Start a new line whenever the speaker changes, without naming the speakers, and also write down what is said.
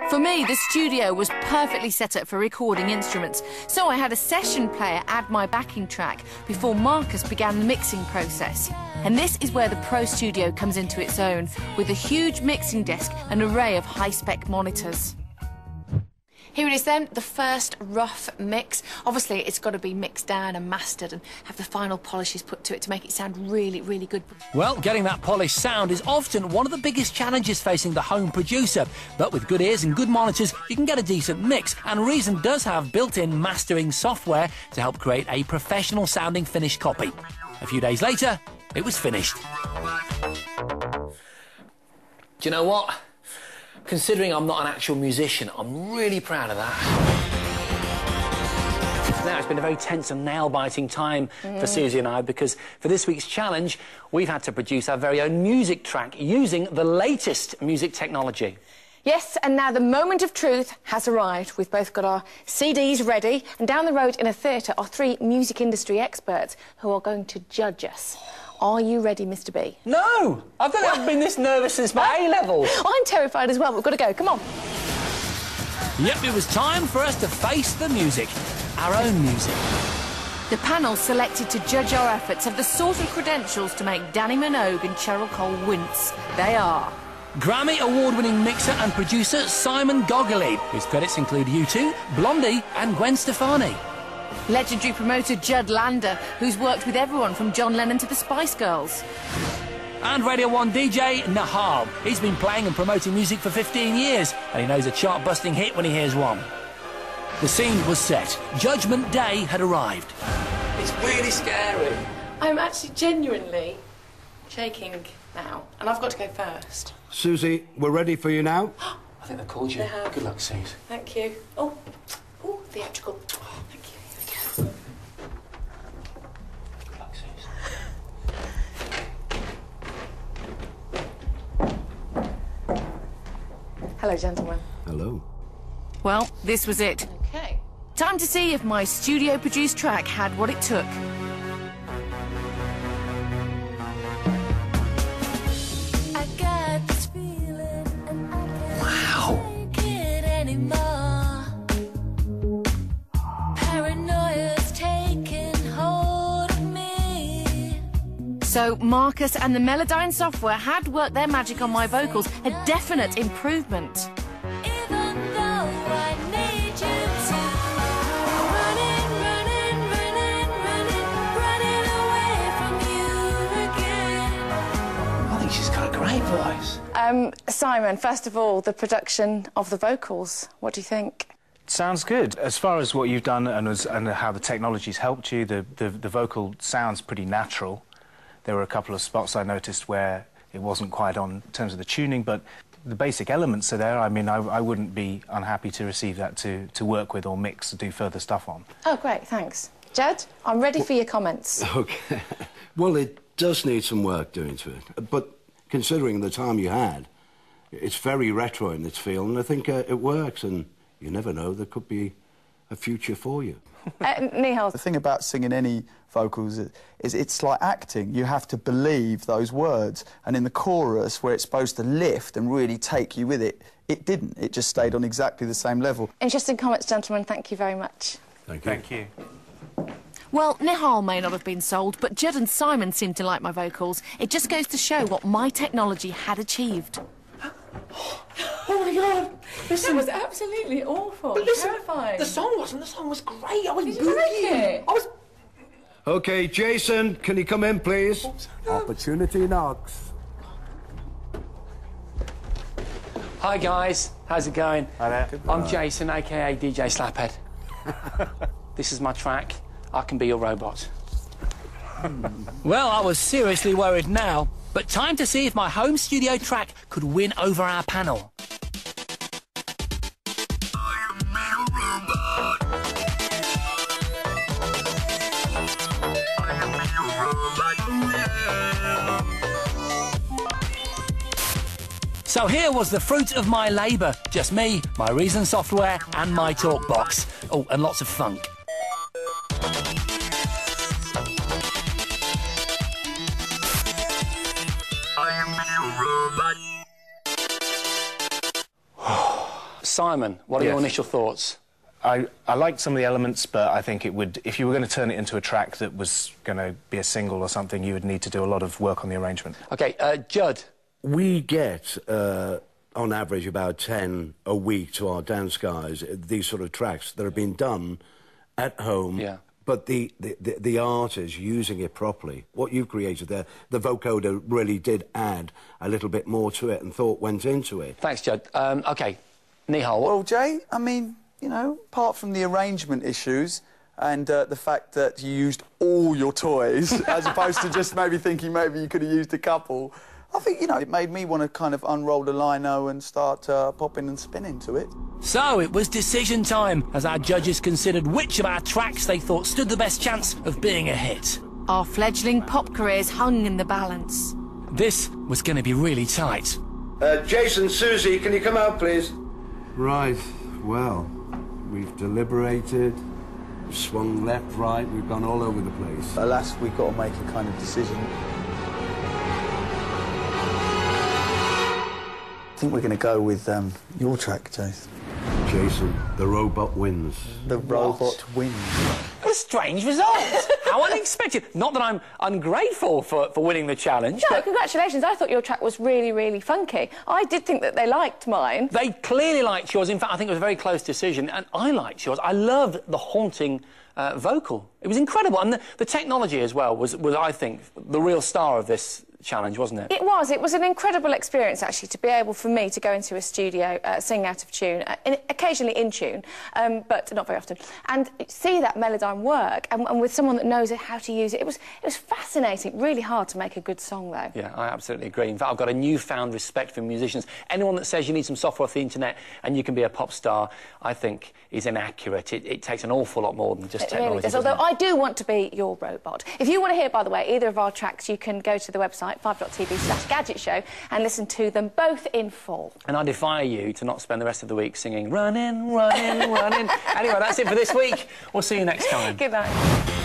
For me, the studio was perfectly set up for recording instruments, so I had a session player add my backing track before Marcus began the mixing process. And this is where the Pro Studio comes into its own, with a huge mixing desk and array of high-spec monitors. Here it is then, the first rough mix. Obviously, it's got to be mixed down and mastered and have the final polishes put to it to make it sound really, really good.
Well, getting that polished sound is often one of the biggest challenges facing the home producer. But with good ears and good monitors, you can get a decent mix. And Reason does have built-in mastering software to help create a professional-sounding finished copy. A few days later, it was finished.
Do you know what? Considering I'm not an actual musician, I'm really proud of that. Now, it's been a very tense and nail-biting time for Susie and I, because for this week's challenge, we've had to produce our very own music track using the latest music technology.
Yes, and now the moment of truth has arrived. We've both got our CDs ready, and down the road in a theatre are 3 music industry experts who are going to judge us. Are you ready, Mr. B?
No! I don't think I've been this nervous since my A-levels.
I'm terrified as well, but we've got to go. Come on.
Yep, it was time for us to face the music. Our own music. The panel selected to judge our efforts have the sort of credentials to make Danny Minogue and Cheryl Cole wince. They are Grammy award-winning mixer and producer Simon Goggoley, whose credits include U2, Blondie and Gwen Stefani. Legendary promoter Judd Lander, who's worked with everyone from John Lennon to the Spice Girls. And Radio 1 DJ Nahal. He's been playing and promoting music for 15 years, and he knows a chart-busting hit when he hears one. The scene was set. Judgment Day had arrived.
It's really scary.
I'm actually genuinely shaking now, and I've got to go first.
Susie, we're ready for you now.
I think they've called you. Good luck, Susie.
Thank you. Oh, theatrical. Thank you.
Good luck, Susie.
Hello, gentlemen.
Hello.
Well, this was it. OK. Time to see if my studio-produced track had what it took. So Marcus and the Melodyne software had worked their magic on my vocals, a definite improvement.
I think she's got a great voice.
Simon, first of all, the production of the vocals. What do you think?
Sounds good. As far as what you've done and how the technology's helped you, the vocal sounds pretty natural. There were a couple of spots I noticed where it wasn't quite on in terms of the tuning, but the basic elements are there. I mean, I wouldn't be unhappy to receive that to work with or mix or do further stuff on.
Oh, great, thanks. Judd, I'm ready for your comments.
OK. Well, it does need some work doing to it, but considering the time you had, it's very retro in its feel, and I think it works, and you never know, there could be a future for you.
Nihal.
The thing about singing any vocals is it's like acting. You have to believe those words. And in the chorus, where it's supposed to lift and really take you with it, it didn't. It just stayed on exactly the same level.
Interesting comments, gentlemen. Thank you very much.
Thank you.
Thank you.
Well, Nihal may not have been sold, but Judd and Simon seemed to like my vocals. It just goes to show what my technology had achieved.
Oh my God! Listen,
That was absolutely awful.
but listen,
Terrifying.
the song wasn't. The song was great. I was
Did you like it?
I was.
OK, Jason, can you come in, please? Opportunity knocks.
Hi guys, how's it going?
Hi there.
I'm Jason, aka DJ Slaphead. This is my track. I can be your robot. Well, I was seriously worried now, but time to see if my home studio track could win over our panel. So here was the fruit of my labour. Just me, my Reason software and my talk box. Oh, and lots of funk.
Simon, what are your initial thoughts?
I liked some of the elements, but I think it would, if you were going to turn it into a track that was going to be a single or something, you would need to do a lot of work on the arrangement. OK,
Judd?
We get, on average, about 10 a week to our dance guys, these sort of tracks that have been done at home.
Yeah.
But the art is using it properly. What you've created there, the vocoder really did add a little bit more to it and thought went into it.
Thanks, Judd. OK, Nihal.
Well, Jay, I mean, you know, apart from the arrangement issues and the fact that you used all your toys as opposed to just maybe thinking maybe you could have used a couple, I think, you know, it made me want to kind of unroll the lino and start popping and spinning to it.
So it was decision time as our judges considered which of our tracks they thought stood the best chance of being a hit.
Our fledgling pop careers hung in the balance.
This was going to be really tight.
Jason, Susie, can you come out, please? Right, well, we've deliberated, swung left, right, we've gone all over the place.
Alas, we've got to make a kind of decision. I think we're going to go with your track, Jason.
Jason, the robot wins.
The robot wins.
A strange result. How unexpected. Not that I'm ungrateful for winning the challenge.
No,
but
congratulations. I thought your track was really, really funky. I did think that they liked mine.
they clearly liked yours. In fact, I think it was a very close decision, and I liked yours. I loved the haunting vocal. It was incredible, and the technology as well was, I think, the real star of this challenge, wasn't it?
It was. It was an incredible experience, actually, to be able for me to go into a studio, sing out of tune, occasionally in tune, but not very often, and see that melodyne work, and with someone that knows how to use it. It was fascinating. Really hard to make a good song, though.
Yeah, I absolutely agree. In fact, I've got a newfound respect for musicians. Anyone that says you need some software off the internet and you can be a pop star, I think is inaccurate. It takes an awful lot more than just technology.
Really does. Although I do want to be your robot. If you want to hear, by the way, either of our tracks, you can go to the website 5.tv/Gadget Show and listen to them both in full.
And I defy you to not spend the rest of the week singing running, running, running. Anyway, that's it for this week. We'll see you next time.
Good night.